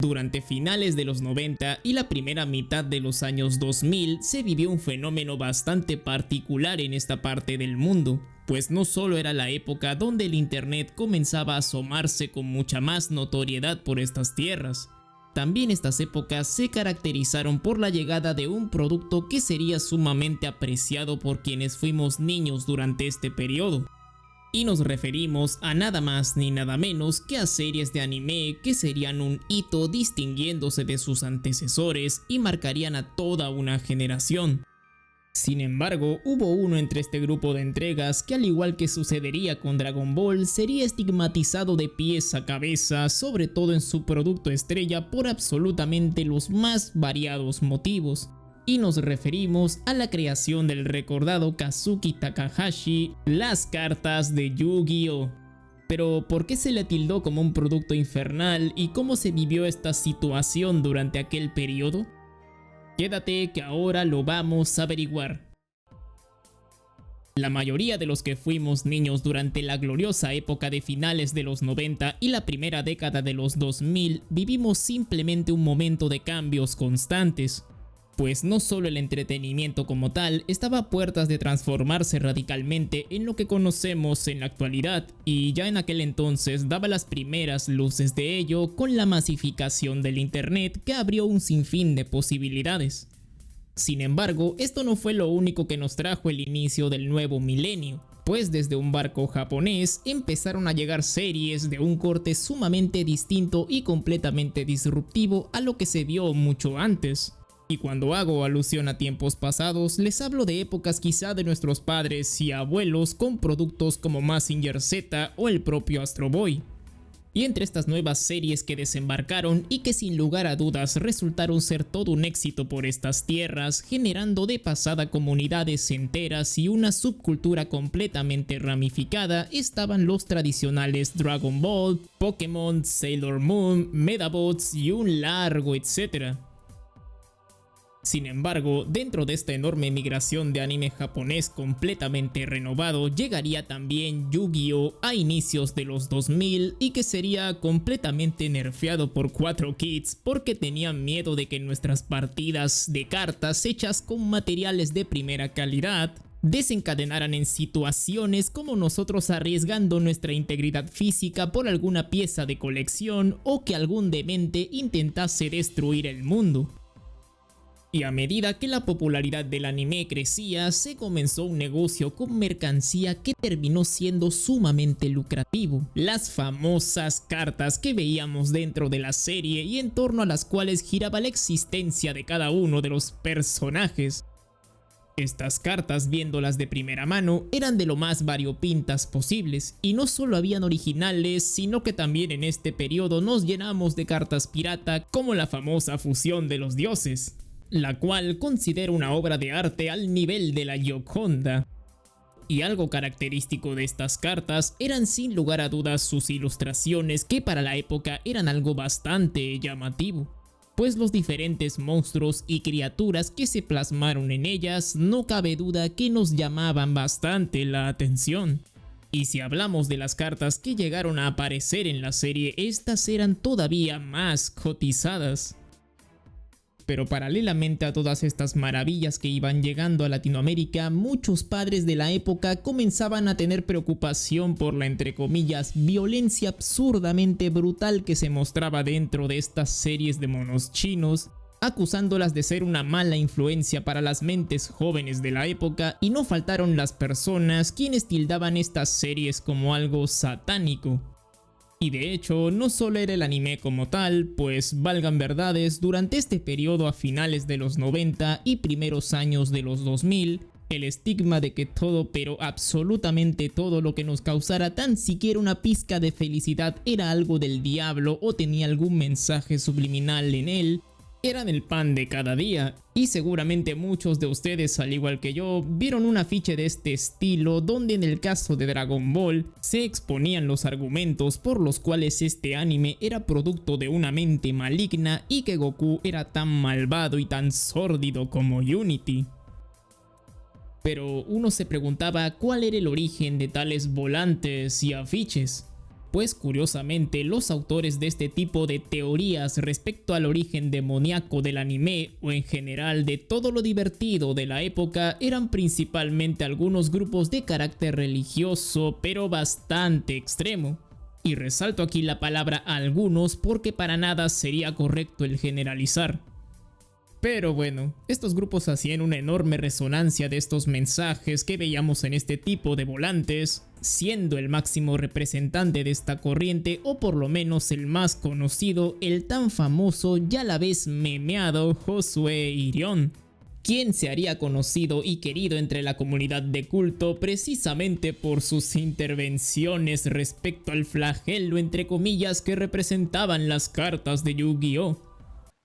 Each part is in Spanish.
Durante finales de los 90 y la primera mitad de los años 2000 se vivió un fenómeno bastante particular en esta parte del mundo, pues no solo era la época donde el internet comenzaba a asomarse con mucha más notoriedad por estas tierras. También estas épocas se caracterizaron por la llegada de un producto que sería sumamente apreciado por quienes fuimos niños durante este periodo. Y nos referimos a nada más ni nada menos que a series de anime que serían un hito distinguiéndose de sus antecesores y marcarían a toda una generación. Sin embargo, hubo uno entre este grupo de entregas que, al igual que sucedería con Dragon Ball, sería estigmatizado de pies a cabeza, sobre todo en su producto estrella, por absolutamente los más variados motivos. Y nos referimos a la creación del recordado Kazuki Takahashi, las cartas de Yu-Gi-Oh! Pero ¿por qué se le tildó como un producto infernal y cómo se vivió esta situación durante aquel periodo? Quédate que ahora lo vamos a averiguar. La mayoría de los que fuimos niños durante la gloriosa época de finales de los 90 y la primera década de los 2000 vivimos simplemente un momento de cambios constantes. Pues no solo el entretenimiento como tal estaba a puertas de transformarse radicalmente en lo que conocemos en la actualidad, y ya en aquel entonces daba las primeras luces de ello con la masificación del internet que abrió un sinfín de posibilidades. Sin embargo, esto no fue lo único que nos trajo el inicio del nuevo milenio, pues desde un barco japonés empezaron a llegar series de un corte sumamente distinto y completamente disruptivo a lo que se vio mucho antes. Y cuando hago alusión a tiempos pasados, les hablo de épocas quizá de nuestros padres y abuelos con productos como Mazinger Z o el propio Astro Boy. Y entre estas nuevas series que desembarcaron y que sin lugar a dudas resultaron ser todo un éxito por estas tierras, generando de pasada comunidades enteras y una subcultura completamente ramificada, estaban los tradicionales Dragon Ball, Pokémon, Sailor Moon, Medabots y un largo etcétera. Sin embargo, dentro de esta enorme migración de anime japonés completamente renovado, llegaría también Yu-Gi-Oh! A inicios de los 2000 y que sería completamente nerfeado por 4Kids porque tenían miedo de que nuestras partidas de cartas hechas con materiales de primera calidad desencadenaran en situaciones como nosotros arriesgando nuestra integridad física por alguna pieza de colección o que algún demente intentase destruir el mundo. Y a medida que la popularidad del anime crecía, se comenzó un negocio con mercancía que terminó siendo sumamente lucrativo. Las famosas cartas que veíamos dentro de la serie y en torno a las cuales giraba la existencia de cada uno de los personajes. Estas cartas, viéndolas de primera mano, eran de lo más variopintas posibles, y no solo habían originales, sino que también en este periodo nos llenamos de cartas pirata como la famosa fusión de los dioses, la cual considero una obra de arte al nivel de la Gioconda. Y algo característico de estas cartas eran sin lugar a dudas sus ilustraciones, que para la época eran algo bastante llamativo, pues los diferentes monstruos y criaturas que se plasmaron en ellas no cabe duda que nos llamaban bastante la atención. Y si hablamos de las cartas que llegaron a aparecer en la serie, estas eran todavía más cotizadas. Pero paralelamente a todas estas maravillas que iban llegando a Latinoamérica, muchos padres de la época comenzaban a tener preocupación por la, entre comillas, violencia absurdamente brutal que se mostraba dentro de estas series de monos chinos, acusándolas de ser una mala influencia para las mentes jóvenes de la época, y no faltaron las personas quienes tildaban estas series como algo satánico. Y de hecho, no solo era el anime como tal, pues valgan verdades, durante este periodo a finales de los 90 y primeros años de los 2000, el estigma de que todo, pero absolutamente todo lo que nos causara tan siquiera una pizca de felicidad era algo del diablo o tenía algún mensaje subliminal en él, eran el pan de cada día. Y seguramente muchos de ustedes, al igual que yo, vieron un afiche de este estilo donde en el caso de Dragon Ball se exponían los argumentos por los cuales este anime era producto de una mente maligna y que Goku era tan malvado y tan sórdido como Unity. Pero uno se preguntaba cuál era el origen de tales volantes y afiches. Pues curiosamente los autores de este tipo de teorías respecto al origen demoníaco del anime o en general de todo lo divertido de la época eran principalmente algunos grupos de carácter religioso pero bastante extremo. Y resalto aquí la palabra algunos porque para nada sería correcto el generalizar. Pero bueno, estos grupos hacían una enorme resonancia de estos mensajes que veíamos en este tipo de volantes, siendo el máximo representante de esta corriente, o por lo menos el más conocido, el tan famoso y a la vez memeado Josué Irión, quien se haría conocido y querido entre la comunidad de culto precisamente por sus intervenciones respecto al flagelo entre comillas que representaban las cartas de Yu-Gi-Oh!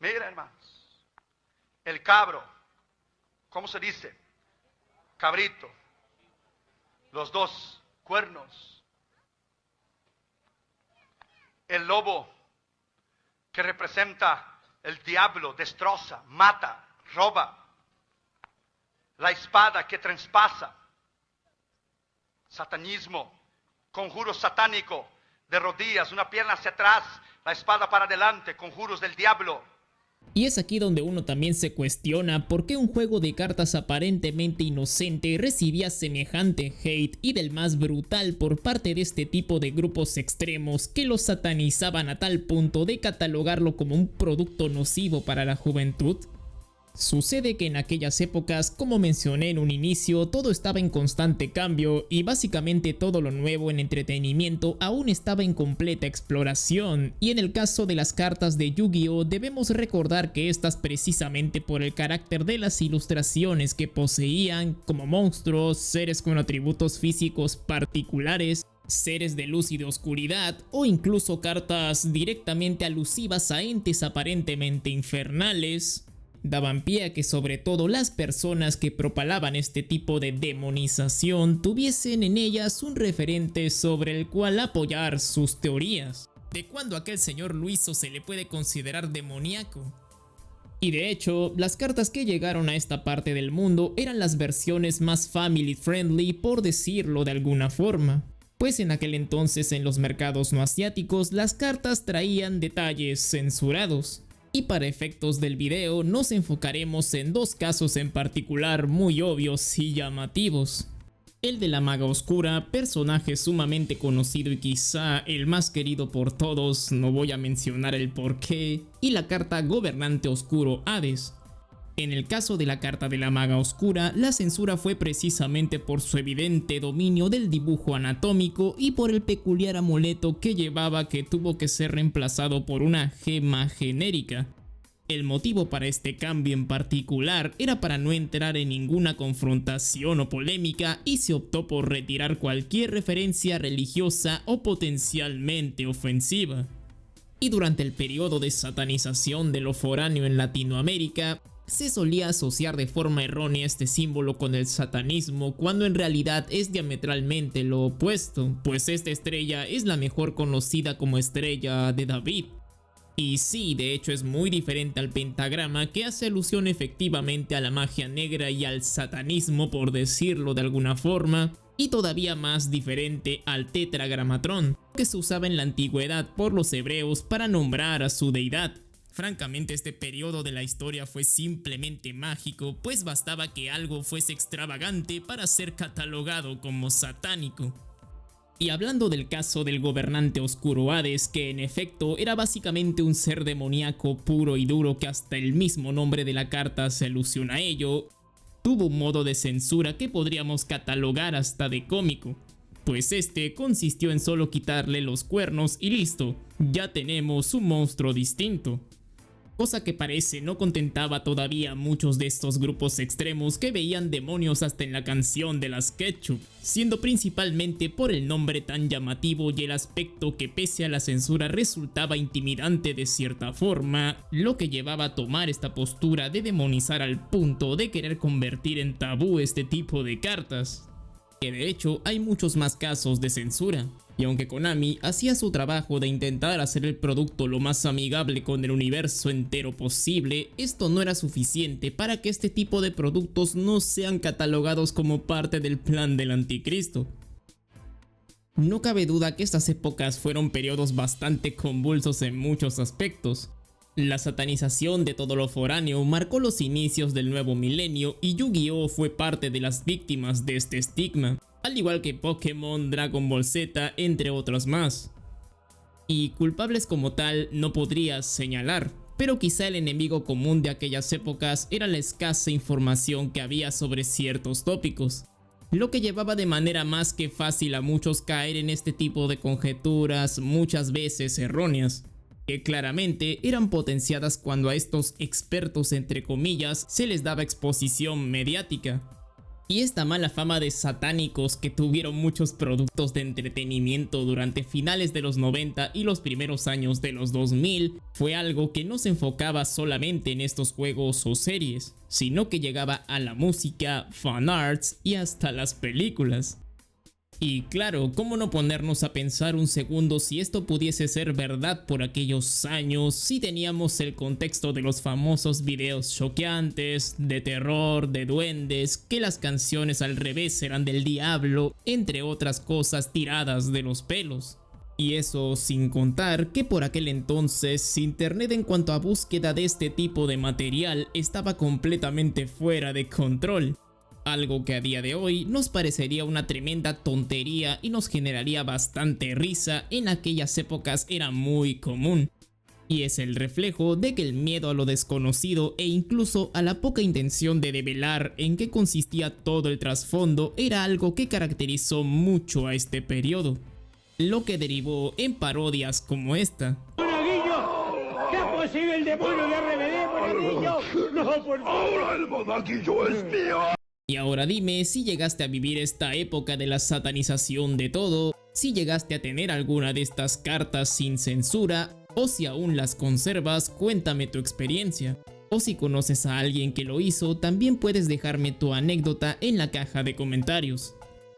Mira, hermanos, el cabro, ¿cómo se dice? Cabrito, los dos cuernos, el lobo que representa el diablo, destroza, mata, roba, la espada que traspasa, satanismo, conjuro satánico, de rodillas, una pierna hacia atrás, la espada para adelante, conjuros del diablo. Y es aquí donde uno también se cuestiona por qué un juego de cartas aparentemente inocente recibía semejante hate y del más brutal por parte de este tipo de grupos extremos que lo satanizaban a tal punto de catalogarlo como un producto nocivo para la juventud. Sucede que en aquellas épocas, como mencioné en un inicio, todo estaba en constante cambio y básicamente todo lo nuevo en entretenimiento aún estaba en completa exploración, y en el caso de las cartas de Yu-Gi-Oh! Debemos recordar que estas, precisamente por el carácter de las ilustraciones que poseían, como monstruos, seres con atributos físicos particulares, seres de luz y de oscuridad, o incluso cartas directamente alusivas a entes aparentemente infernales, daban pie a que sobre todo las personas que propalaban este tipo de demonización tuviesen en ellas un referente sobre el cual apoyar sus teorías. ¿De cuándo aquel señor Luiso se le puede considerar demoníaco? Y de hecho, las cartas que llegaron a esta parte del mundo eran las versiones más family friendly, por decirlo de alguna forma. Pues en aquel entonces en los mercados no asiáticos las cartas traían detalles censurados. Y para efectos del video nos enfocaremos en dos casos en particular muy obvios y llamativos. El de la Maga Oscura, personaje sumamente conocido y quizá el más querido por todos, no voy a mencionar el porqué, y la carta Gobernante Oscuro Hades. En el caso de la carta de la Maga Oscura, la censura fue precisamente por su evidente dominio del dibujo anatómico y por el peculiar amuleto que llevaba, que tuvo que ser reemplazado por una gema genérica. El motivo para este cambio en particular era para no entrar en ninguna confrontación o polémica, y se optó por retirar cualquier referencia religiosa o potencialmente ofensiva. Y durante el periodo de satanización de lo foráneo en Latinoamérica, se solía asociar de forma errónea este símbolo con el satanismo, cuando en realidad es diametralmente lo opuesto, pues esta estrella es la mejor conocida como estrella de David. Y sí, de hecho es muy diferente al pentagrama, que hace alusión efectivamente a la magia negra y al satanismo, por decirlo de alguna forma, y todavía más diferente al tetragramatrón, que se usaba en la antigüedad por los hebreos para nombrar a su deidad. Francamente, este periodo de la historia fue simplemente mágico, pues bastaba que algo fuese extravagante para ser catalogado como satánico. Y hablando del caso del Gobernante Oscuro Hades, que en efecto era básicamente un ser demoníaco puro y duro, que hasta el mismo nombre de la carta se alusiona a ello, tuvo un modo de censura que podríamos catalogar hasta de cómico, pues este consistió en solo quitarle los cuernos y listo, ya tenemos un monstruo distinto. Cosa que parece no contentaba todavía a muchos de estos grupos extremos que veían demonios hasta en la canción de las Ketchup, siendo principalmente por el nombre tan llamativo y el aspecto que pese a la censura resultaba intimidante de cierta forma, lo que llevaba a tomar esta postura de demonizar al punto de querer convertir en tabú este tipo de cartas. Que de hecho hay muchos más casos de censura. Y aunque Konami hacía su trabajo de intentar hacer el producto lo más amigable con el universo entero posible, esto no era suficiente para que este tipo de productos no sean catalogados como parte del plan del anticristo. No cabe duda que estas épocas fueron periodos bastante convulsos en muchos aspectos. La satanización de todo lo foráneo marcó los inicios del nuevo milenio y Yu-Gi-Oh fue parte de las víctimas de este estigma, al igual que Pokémon, Dragon Ball Z, entre otros más. Y culpables como tal no podrías señalar, pero quizá el enemigo común de aquellas épocas era la escasa información que había sobre ciertos tópicos, lo que llevaba de manera más que fácil a muchos caer en este tipo de conjeturas muchas veces erróneas, que claramente eran potenciadas cuando a estos expertos entre comillas se les daba exposición mediática. Y esta mala fama de satánicos que tuvieron muchos productos de entretenimiento durante finales de los 90 y los primeros años de los 2000 fue algo que no se enfocaba solamente en estos juegos o series, sino que llegaba a la música, fanarts y hasta las películas. Y claro, ¿cómo no ponernos a pensar un segundo si esto pudiese ser verdad por aquellos años, si teníamos el contexto de los famosos videos choqueantes, de terror, de duendes, que las canciones al revés eran del diablo, entre otras cosas tiradas de los pelos? Y eso sin contar que por aquel entonces internet en cuanto a búsqueda de este tipo de material estaba completamente fuera de control. Algo que a día de hoy nos parecería una tremenda tontería y nos generaría bastante risa, en aquellas épocas era muy común. Y es el reflejo de que el miedo a lo desconocido e incluso a la poca intención de develar en qué consistía todo el trasfondo era algo que caracterizó mucho a este periodo, lo que derivó en parodias como esta. ¡Monaguillo! ¿Qué es posible el demonio de RBD, Monaguillo? ¡No, por favor! ¡Ahora el monaguillo es mío! Y ahora dime si llegaste a vivir esta época de la satanización de todo, si llegaste a tener alguna de estas cartas sin censura, o si aún las conservas, cuéntame tu experiencia. O si conoces a alguien que lo hizo, también puedes dejarme tu anécdota en la caja de comentarios.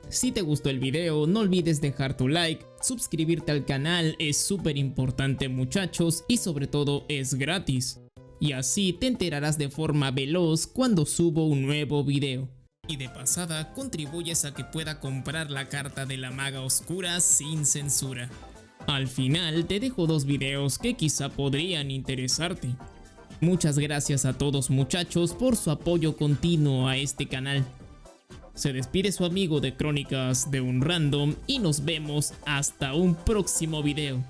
Si te gustó el video, no olvides dejar tu like, suscribirte al canal es súper importante muchachos y sobre todo es gratis. Y así te enterarás de forma veloz cuando subo un nuevo video. Y de pasada contribuyes a que pueda comprar la carta de la maga oscura sin censura. Al final te dejo dos videos que quizá podrían interesarte. Muchas gracias a todos muchachos por su apoyo continuo a este canal. Se despide su amigo de Crónicas de un Random y nos vemos hasta un próximo video.